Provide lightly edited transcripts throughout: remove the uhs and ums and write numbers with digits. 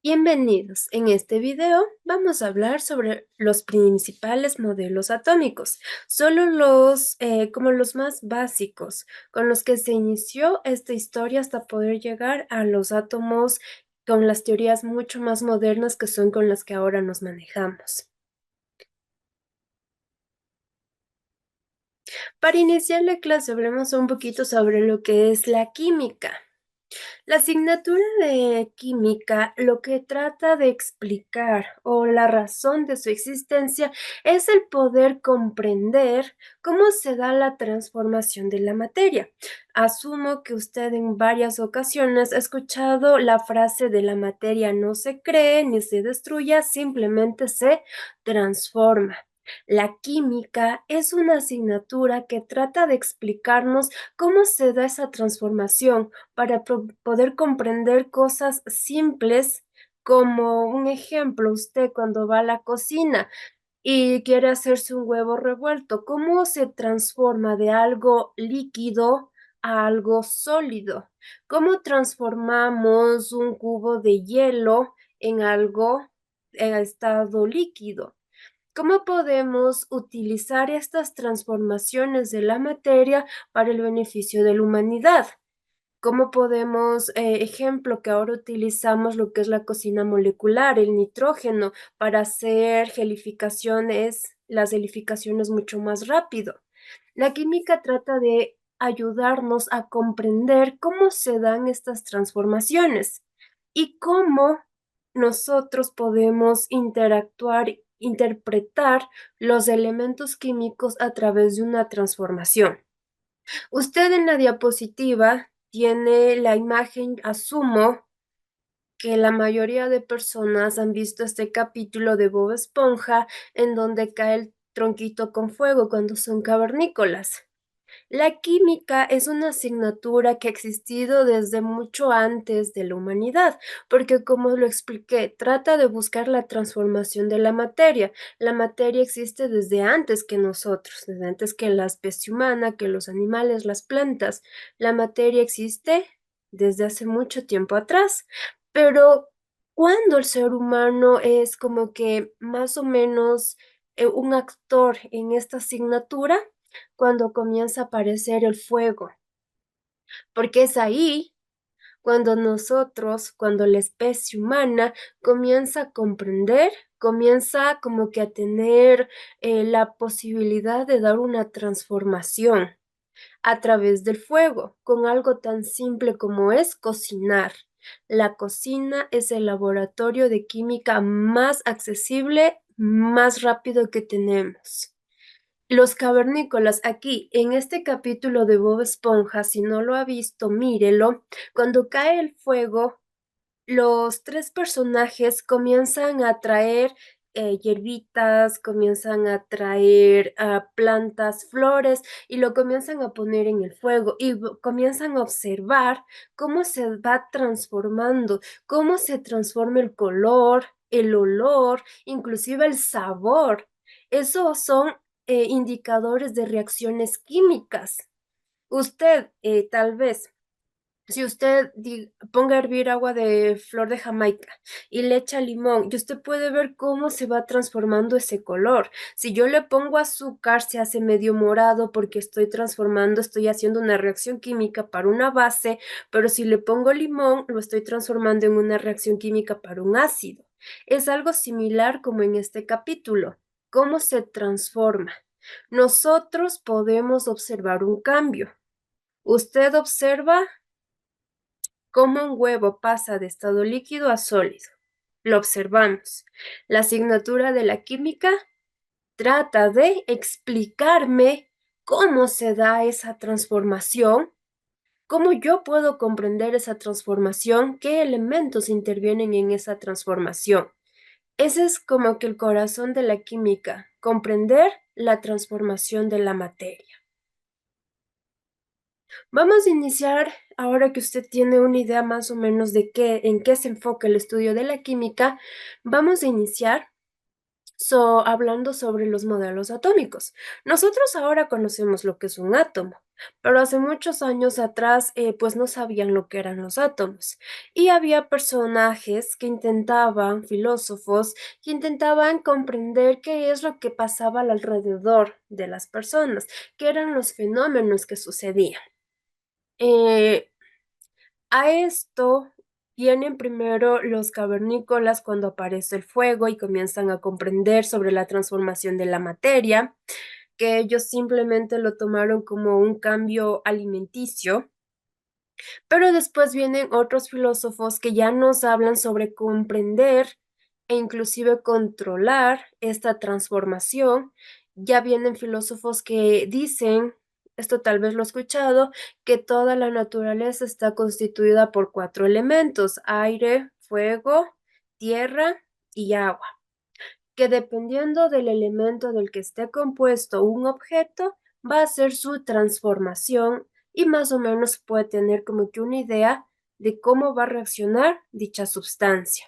Bienvenidos. En este video vamos a hablar sobre los principales modelos atómicos, solo como los más básicos, con los que se inició esta historia hasta poder llegar a los átomos con las teorías mucho más modernas que son con las que ahora nos manejamos. Para iniciar la clase hablemos un poquito sobre lo que es la química. La asignatura de química lo que trata de explicar o la razón de su existencia es el poder comprender cómo se da la transformación de la materia. Asumo que usted en varias ocasiones ha escuchado la frase de la materia no se cree ni se destruye, simplemente se transforma. La química es una asignatura que trata de explicarnos cómo se da esa transformación para poder comprender cosas simples, como un ejemplo, usted cuando va a la cocina y quiere hacerse un huevo revuelto, ¿cómo se transforma de algo líquido a algo sólido? ¿Cómo transformamos un cubo de hielo en algo en estado líquido? ¿Cómo podemos utilizar estas transformaciones de la materia para el beneficio de la humanidad? ¿Cómo podemos, ejemplo, que ahora utilizamos lo que es la cocina molecular, el nitrógeno, para hacer gelificaciones, las gelificaciones mucho más rápido? La química trata de ayudarnos a comprender cómo se dan estas transformaciones y cómo nosotros podemos interactuar, interpretar los elementos químicos a través de una transformación. Usted en la diapositiva tiene la imagen, asumo que la mayoría de personas han visto este capítulo de Bob Esponja en donde cae el tronquito con fuego cuando son cavernícolas. La química es una asignatura que ha existido desde mucho antes de la humanidad, porque como lo expliqué, trata de buscar la transformación de la materia. La materia existe desde antes que nosotros, desde antes que la especie humana, que los animales, las plantas. La materia existe desde hace mucho tiempo atrás, pero cuando el ser humano es como que más o menos un actor en esta asignatura, cuando comienza a aparecer el fuego, porque es ahí cuando nosotros, cuando la especie humana comienza a comprender, comienza como que a tener la posibilidad de dar una transformación a través del fuego, con algo tan simple como es cocinar. La cocina es el laboratorio de química más accesible, más rápido que tenemos. Los cavernícolas, aquí en este capítulo de Bob Esponja, si no lo ha visto, mírelo. Cuando cae el fuego, los tres personajes comienzan a traer hierbitas, comienzan a traer plantas, flores y lo comienzan a poner en el fuego y comienzan a observar cómo se va transformando, cómo se transforma el color, el olor, inclusive el sabor. Esos son indicadores de reacciones químicas. Usted, tal vez, si usted ponga a hervir agua de flor de Jamaica y le echa limón, y usted puede ver cómo se va transformando ese color. Si yo le pongo azúcar, se hace medio morado porque estoy transformando, estoy haciendo una reacción química para una base, pero si le pongo limón, lo estoy transformando en una reacción química para un ácido. Es algo similar como en este capítulo. ¿Cómo se transforma? Nosotros podemos observar un cambio. Usted observa cómo un huevo pasa de estado líquido a sólido. Lo observamos. La asignatura de la química trata de explicarme cómo se da esa transformación, cómo yo puedo comprender esa transformación, qué elementos intervienen en esa transformación. Ese es como que el corazón de la química, comprender la transformación de la materia. Vamos a iniciar, ahora que usted tiene una idea más o menos de en qué se enfoca el estudio de la química, vamos a iniciar Hablando sobre los modelos atómicos. Nosotros ahora conocemos lo que es un átomo, pero hace muchos años atrás, pues no sabían lo que eran los átomos. Y había personajes que intentaban, filósofos, que intentaban comprender qué es lo que pasaba alrededor de las personas, qué eran los fenómenos que sucedían. Eh, a esto vienen primero los cavernícolas cuando aparece el fuego y comienzan a comprender sobre la transformación de la materia, que ellos simplemente lo tomaron como un cambio alimenticio, pero después vienen otros filósofos que ya nos hablan sobre comprender e inclusive controlar esta transformación. Ya vienen filósofos que dicen, esto tal vez lo he escuchado, que toda la naturaleza está constituida por 4 elementos: aire, fuego, tierra y agua, que dependiendo del elemento del que esté compuesto un objeto, va a ser su transformación y más o menos puede tener como que una idea de cómo va a reaccionar dicha sustancia.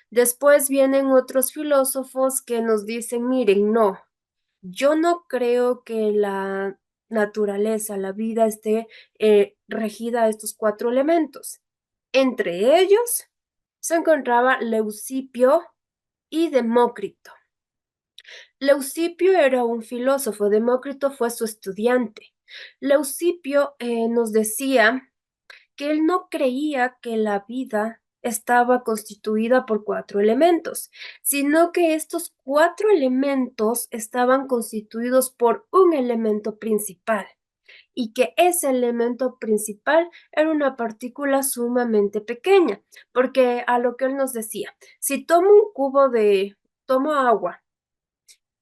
Después vienen otros filósofos que nos dicen, miren, no, yo no creo que la naturaleza, la vida esté regida a estos 4 elementos. Entre ellos se encontraba Leucipo y Demócrito. Leucipo era un filósofo, Demócrito fue su estudiante. Leucipo nos decía que él no creía que la vida estaba constituida por 4 elementos, sino que estos 4 elementos estaban constituidos por un elemento principal y que ese elemento principal era una partícula sumamente pequeña, porque a lo que él nos decía, si tomo agua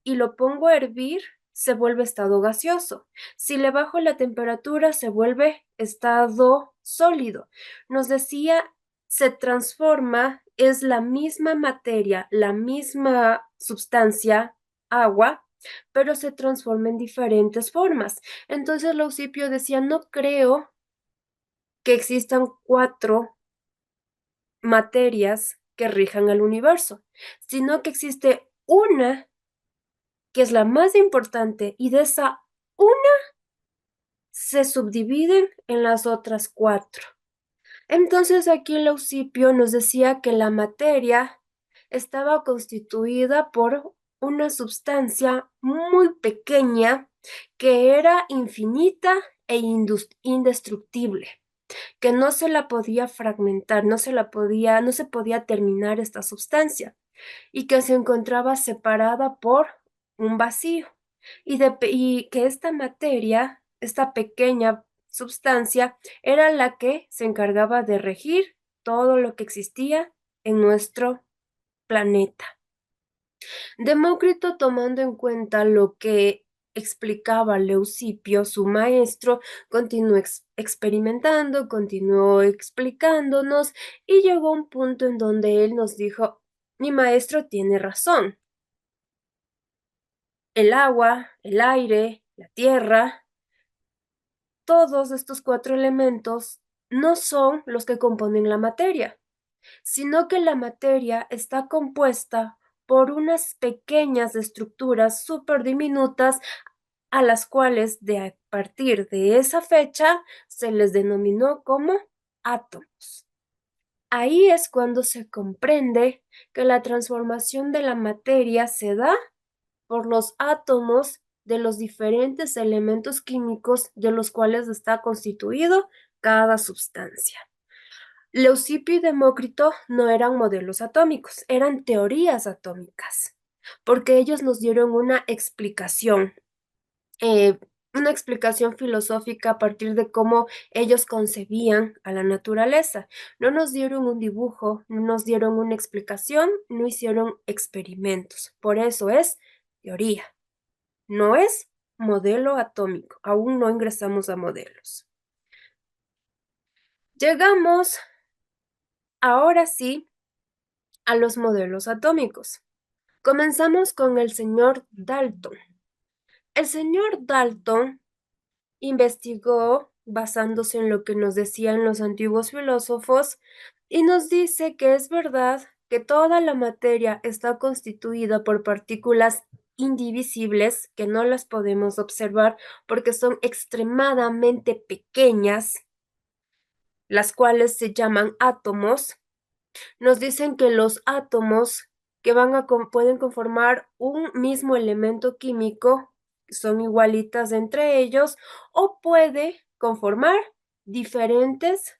y lo pongo a hervir, se vuelve estado gaseoso. Si le bajo la temperatura, se vuelve estado sólido. Nos decía, se transforma, es la misma materia, la misma sustancia, agua, pero se transforma en diferentes formas. Entonces Leucipo decía, no creo que existan 4 materias que rijan el universo, sino que existe una que es la más importante, y de esa una se subdividen en las otras 4. Entonces aquí Leucipo nos decía que la materia estaba constituida por una sustancia muy pequeña que era infinita e indestructible, que no se la podía fragmentar, no se podía terminar esta sustancia y que se encontraba separada por un vacío y que esta materia, esta pequeña sustancia, era la que se encargaba de regir todo lo que existía en nuestro planeta. Demócrito, tomando en cuenta lo que explicaba Leucipo, su maestro, continuó experimentando, continuó explicándonos y llegó a un punto en donde él nos dijo, mi maestro tiene razón. El agua, el aire, la tierra, todos estos 4 elementos no son los que componen la materia, sino que la materia está compuesta por unas pequeñas estructuras súper diminutas a las cuales a partir de esa fecha se les denominó como átomos. Ahí es cuando se comprende que la transformación de la materia se da por los átomos de los diferentes elementos químicos de los cuales está constituido cada sustancia. Leucipo y Demócrito no eran modelos atómicos, eran teorías atómicas, porque ellos nos dieron eh, una explicación filosófica a partir de cómo ellos concebían a la naturaleza. No nos dieron un dibujo, no nos dieron una explicación, no hicieron experimentos. Por eso es teoría. No es modelo atómico, aún no ingresamos a modelos. Llegamos ahora sí a los modelos atómicos. Comenzamos con el señor Dalton. El señor Dalton investigó basándose en lo que nos decían los antiguos filósofos y nos dice que es verdad que toda la materia está constituida por partículas indivisibles que no las podemos observar porque son extremadamente pequeñas, las cuales se llaman átomos. Nos dicen que los átomos que pueden conformar un mismo elemento químico son igualitas entre ellos o puede conformar diferentes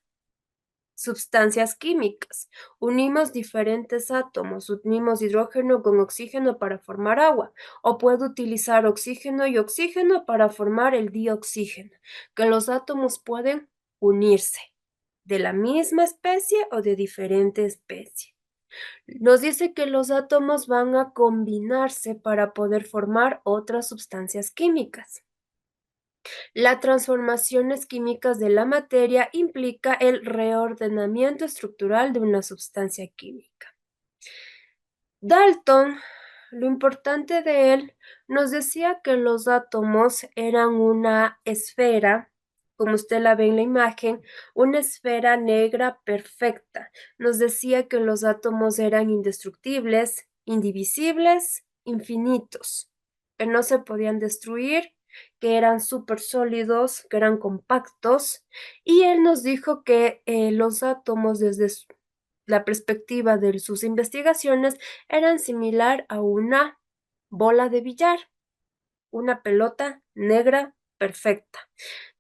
sustancias químicas. Unimos diferentes átomos, unimos hidrógeno con oxígeno para formar agua, o puedo utilizar oxígeno y oxígeno para formar el dioxígeno, que los átomos pueden unirse de la misma especie o de diferente especie. Nos dice que los átomos van a combinarse para poder formar otras sustancias químicas. Las transformaciones químicas de la materia implica el reordenamiento estructural de una sustancia química. Dalton, lo importante de él, nos decía que los átomos eran una esfera, como usted la ve en la imagen, una esfera negra perfecta. Nos decía que los átomos eran indestructibles, indivisibles, infinitos, que no se podían destruir, que eran súper sólidos, que eran compactos, y él nos dijo que los átomos desde la perspectiva de sus investigaciones eran similar a una bola de billar, una pelota negra perfecta.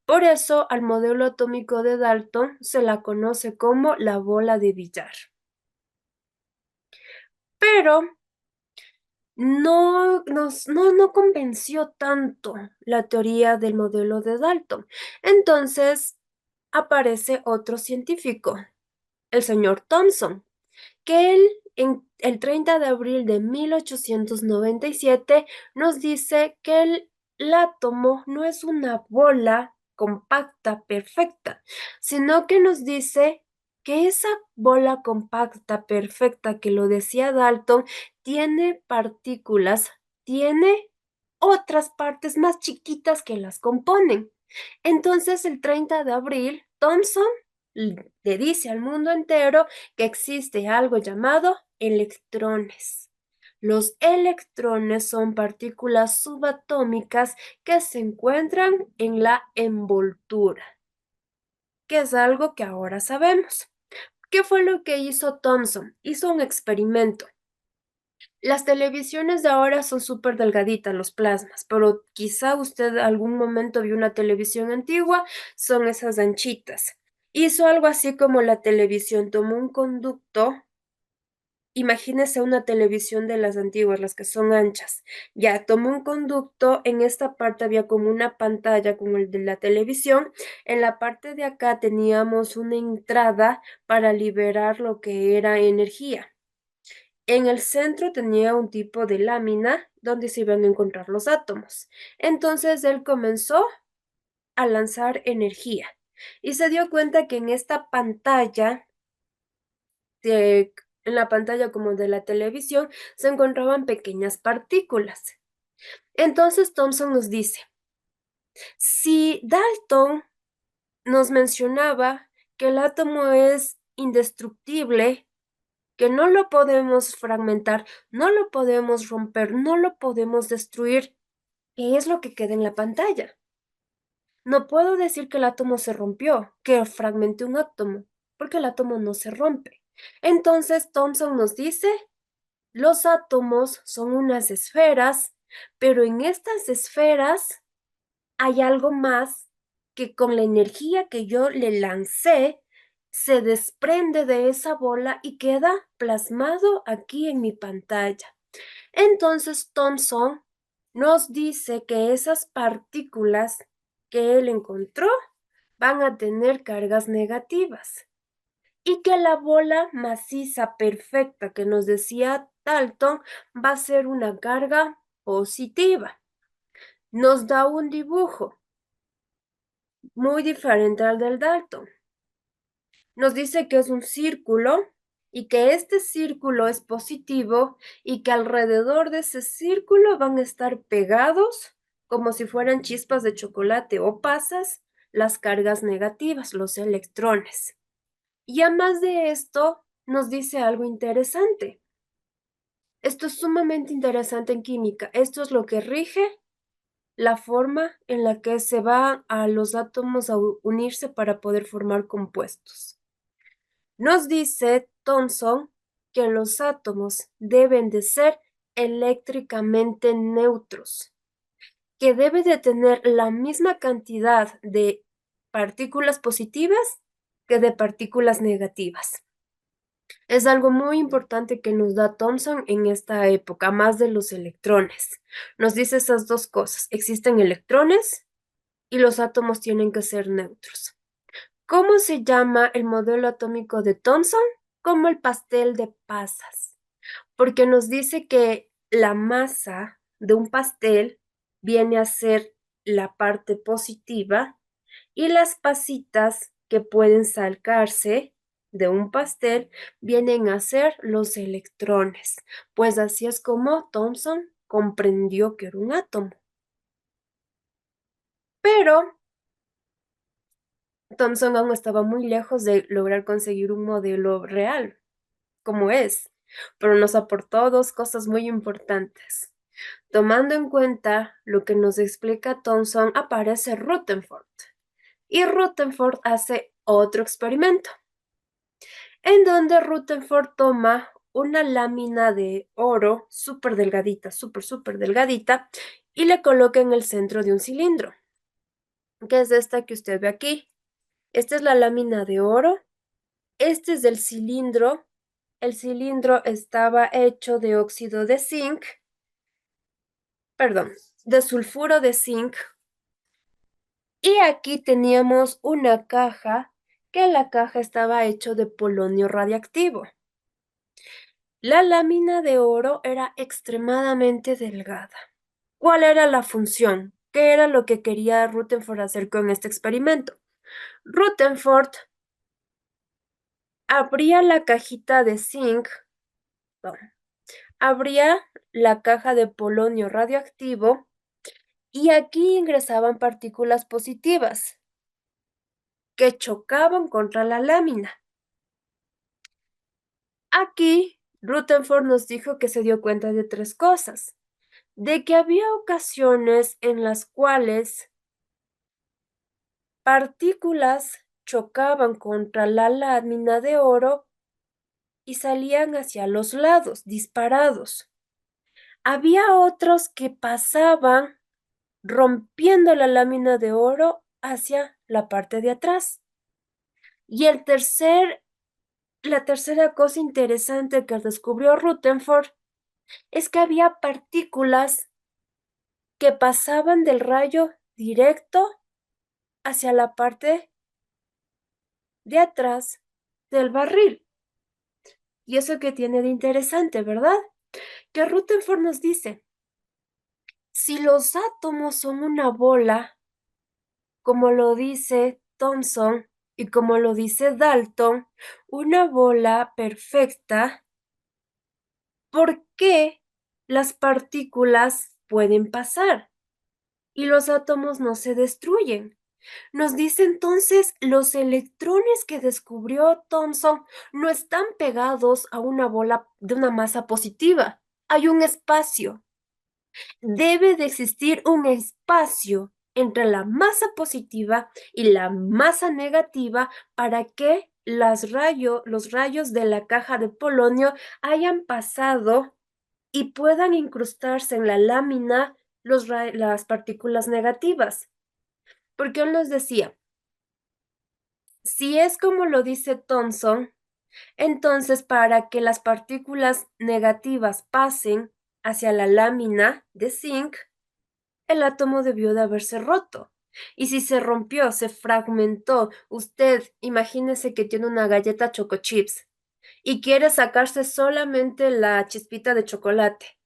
Por eso al modelo atómico de Dalton se la conoce como la bola de billar. Pero no convenció tanto la teoría del modelo de Dalton. Entonces aparece otro científico, el señor Thomson, que él en el 30 de abril de 1897 nos dice que el átomo no es una bola compacta perfecta, sino que nos dice que esa bola compacta perfecta que lo decía Dalton tiene partículas, tiene otras partes más chiquitas que las componen. Entonces, el 30 de abril, Thomson le dice al mundo entero que existe algo llamado electrones. Los electrones son partículas subatómicas que se encuentran en la envoltura, que es algo que ahora sabemos. ¿Qué fue lo que hizo Thomson? Hizo un experimento. Las televisiones de ahora son súper delgaditas, los plasmas, pero quizá usted algún momento vio una televisión antigua, son esas anchitas. Hizo algo así como la televisión, tomó un conducto, imagínese una televisión de las antiguas, las que son anchas. Ya, tomó un conducto, en esta parte había como una pantalla como el de la televisión, en la parte de acá teníamos una entrada para liberar lo que era energía. En el centro tenía un tipo de lámina donde se iban a encontrar los átomos. Entonces él comenzó a lanzar energía y se dio cuenta que en esta pantalla, en la pantalla como de la televisión, se encontraban pequeñas partículas. Entonces Thomson nos dice, si Dalton nos mencionaba que el átomo es indestructible, que no lo podemos fragmentar, no lo podemos romper, no lo podemos destruir, ¿qué es lo que queda en la pantalla? No puedo decir que el átomo se rompió, que fragmenté un átomo, porque el átomo no se rompe. Entonces Thomson nos dice, los átomos son unas esferas, pero en estas esferas hay algo más que con la energía que yo le lancé, se desprende de esa bola y queda plasmado aquí en mi pantalla. Entonces Thomson nos dice que esas partículas que él encontró van a tener cargas negativas y que la bola maciza perfecta que nos decía Dalton va a ser una carga positiva. Nos da un dibujo muy diferente al del Dalton. Nos dice que es un círculo y que este círculo es positivo y que alrededor de ese círculo van a estar pegados como si fueran chispas de chocolate o pasas las cargas negativas, los electrones. Y además de esto, nos dice algo interesante. Esto es sumamente interesante en química. Esto es lo que rige la forma en la que se van a los átomos a unirse para poder formar compuestos. Nos dice Thomson que los átomos deben de ser eléctricamente neutros, que debe de tener la misma cantidad de partículas positivas que de partículas negativas. Es algo muy importante que nos da Thomson en esta época, más de los electrones. Nos dice esas dos cosas. Existen electrones y los átomos tienen que ser neutros. ¿Cómo se llama el modelo atómico de Thomson? Como el pastel de pasas, porque nos dice que la masa de un pastel viene a ser la parte positiva y las pasitas que pueden salcarse de un pastel vienen a ser los electrones, pues así es como Thomson comprendió que era un átomo. Pero Thomson aún estaba muy lejos de lograr conseguir un modelo real, como es, pero nos aportó dos cosas muy importantes. Tomando en cuenta lo que nos explica Thomson, aparece Rutherford, y Rutherford hace otro experimento, en donde Rutherford toma una lámina de oro súper delgadita, súper delgadita, y le coloca en el centro de un cilindro, que es esta que usted ve aquí. Esta es la lámina de oro. Este es el cilindro. El cilindro estaba hecho de óxido de zinc, perdón, de sulfuro de zinc. Y aquí teníamos una caja, que la caja estaba hecho de polonio radiactivo. La lámina de oro era extremadamente delgada. ¿Cuál era la función? ¿Qué era lo que quería Rutherford hacer con este experimento? Rutherford abría la cajita de zinc, no, abría la caja de polonio radioactivo y aquí ingresaban partículas positivas que chocaban contra la lámina. Aquí Rutherford nos dijo que se dio cuenta de tres cosas: de que había ocasiones en las cuales partículas chocaban contra la lámina de oro y salían hacia los lados, disparados. Había otros que pasaban rompiendo la lámina de oro hacia la parte de atrás. Y la tercera cosa interesante que descubrió Rutherford es que había partículas que pasaban del rayo directo hacia la parte de atrás del barril. Y eso que tiene de interesante, ¿verdad? Que Rutherford nos dice, si los átomos son una bola, como lo dice Thomson y como lo dice Dalton, una bola perfecta, ¿por qué las partículas pueden pasar y los átomos no se destruyen? Nos dice entonces, los electrones que descubrió Thomson no están pegados a una bola de una masa positiva. Hay un espacio. Debe de existir un espacio entre la masa positiva y la masa negativa para que los rayos de la caja de polonio hayan pasado y puedan incrustarse en la lámina las partículas negativas. Porque él nos decía, si es como lo dice Thomson, entonces para que las partículas negativas pasen hacia la lámina de zinc, el átomo debió de haberse roto. Y si se rompió, se fragmentó, usted imagínese que tiene una galleta Choco Chips y quiere sacarse solamente la chispita de chocolate.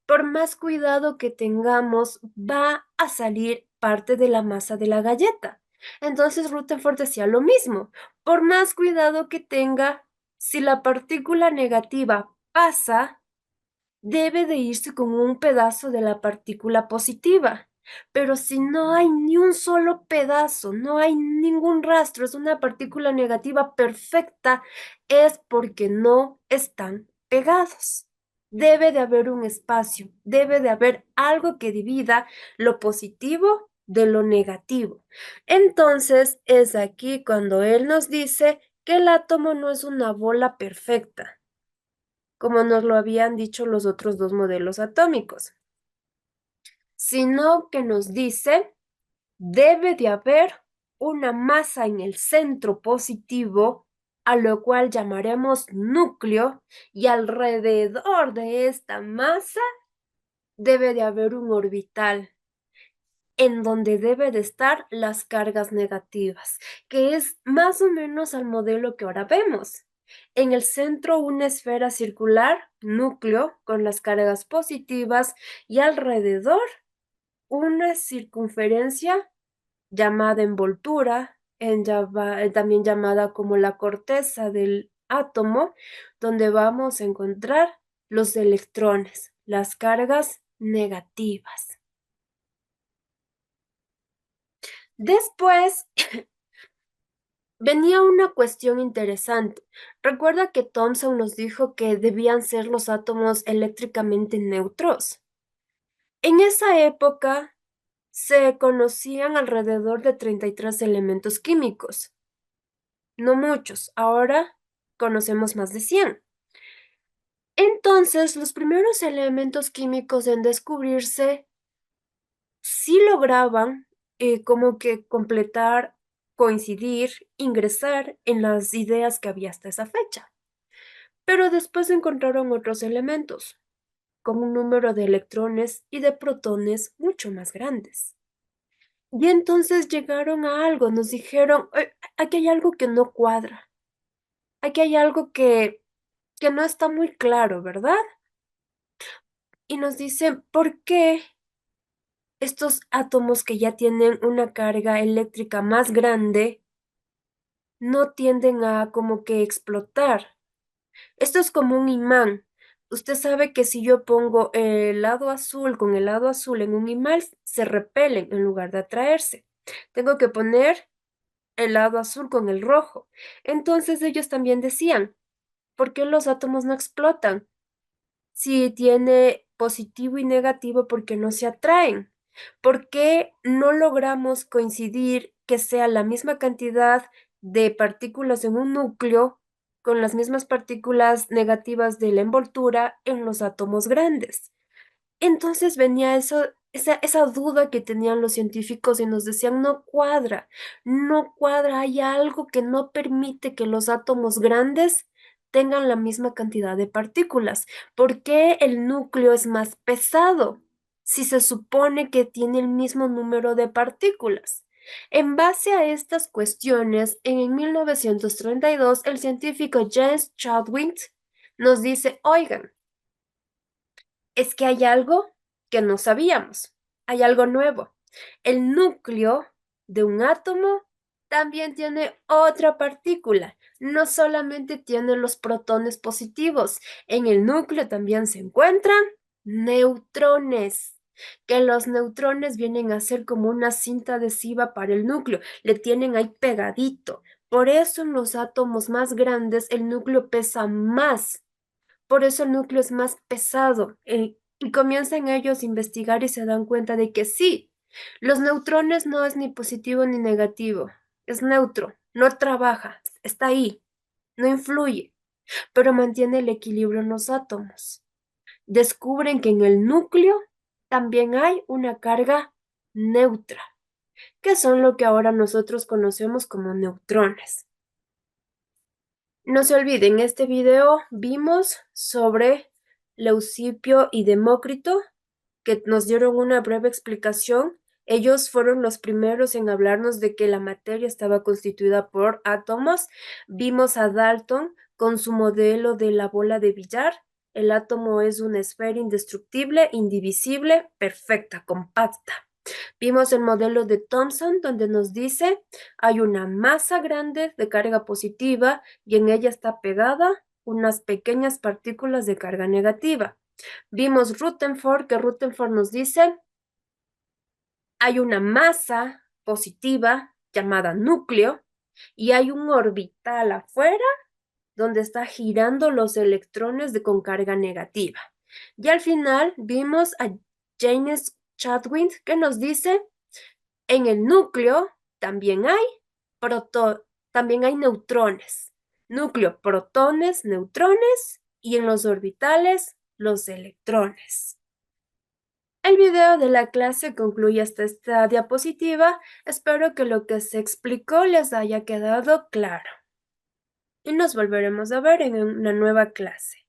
Por más cuidado que tengamos, va a salir parte de la masa de la galleta. Entonces Rutherford decía lo mismo. Por más cuidado que tenga, si la partícula negativa pasa, debe de irse con un pedazo de la partícula positiva. Pero si no hay ni un solo pedazo, no hay ningún rastro, es una partícula negativa perfecta, es porque no están pegados. Debe de haber un espacio, debe de haber algo que divida lo positivo de lo negativo. Entonces, es aquí cuando él nos dice que el átomo no es una bola perfecta, como nos lo habían dicho los otros dos modelos atómicos, sino que nos dice debe de haber una masa en el centro positivo, a lo cual llamaremos núcleo, y alrededor de esta masa debe de haber un orbital en donde debe de estar las cargas negativas, que es más o menos al modelo que ahora vemos. En el centro una esfera circular, núcleo, con las cargas positivas, y alrededor una circunferencia llamada envoltura, también llamada como la corteza del átomo, donde vamos a encontrar los electrones, las cargas negativas. Después venía una cuestión interesante. Recuerda que Thomson nos dijo que debían ser los átomos eléctricamente neutros. En esa época se conocían alrededor de 33 elementos químicos. No muchos, ahora conocemos más de 100. Entonces, los primeros elementos químicos en descubrirse sí lograban como que completar, coincidir, ingresar en las ideas que había hasta esa fecha. Pero después encontraron otros elementos, con un número de electrones y de protones mucho más grandes. Y entonces llegaron a algo, nos dijeron, aquí hay algo que no cuadra, aquí hay algo que no está muy claro, ¿verdad? Y nos dicen, ¿por qué estos átomos que ya tienen una carga eléctrica más grande no tienden a como que explotar? Esto es como un imán. Usted sabe que si yo pongo el lado azul con el lado azul en un imán, se repelen en lugar de atraerse. Tengo que poner el lado azul con el rojo. Entonces ellos también decían, ¿por qué los átomos no explotan? Si tiene positivo y negativo, ¿por qué no se atraen? ¿Por qué no logramos coincidir que sea la misma cantidad de partículas en un núcleo con las mismas partículas negativas de la envoltura en los átomos grandes? Entonces venía esa duda que tenían los científicos y nos decían, no cuadra, no cuadra, hay algo que no permite que los átomos grandes tengan la misma cantidad de partículas. ¿Por qué el núcleo es más pesado si se supone que tiene el mismo número de partículas? En base a estas cuestiones, en 1932, el científico James Chadwick nos dice, oigan, es que hay algo que no sabíamos, hay algo nuevo. El núcleo de un átomo también tiene otra partícula, no solamente tiene los protones positivos, en el núcleo también se encuentran neutrones, que los neutrones vienen a ser como una cinta adhesiva para el núcleo, le tienen ahí pegadito. Por eso en los átomos más grandes el núcleo pesa más, por eso el núcleo es más pesado. Y comienzan ellos a investigar y se dan cuenta de que sí, los neutrones no es ni positivo ni negativo, es neutro, no trabaja, está ahí, no influye, pero mantiene el equilibrio en los átomos. Descubren que en el núcleo también hay una carga neutra, que son lo que ahora nosotros conocemos como neutrones. No se olviden, en este video vimos sobre Leucipo y Demócrito, que nos dieron una breve explicación. Ellos fueron los primeros en hablarnos de que la materia estaba constituida por átomos. Vimos a Dalton con su modelo de la bola de billar. El átomo es una esfera indestructible, indivisible, perfecta, compacta. Vimos el modelo de Thomson donde nos dice hay una masa grande de carga positiva y en ella está pegada unas pequeñas partículas de carga negativa. Vimos Rutherford, que Rutherford nos dice Hay una masa positiva llamada núcleo y hay un orbital afuera donde está girando los electrones con carga negativa. Y al final vimos a James Chadwick que nos dice, en el núcleo también hay, también hay neutrones. Núcleo, protones, neutrones y en los orbitales, los electrones. El video de la clase concluye hasta esta diapositiva. Espero que lo que se explicó les haya quedado claro. Y nos volveremos a ver en una nueva clase.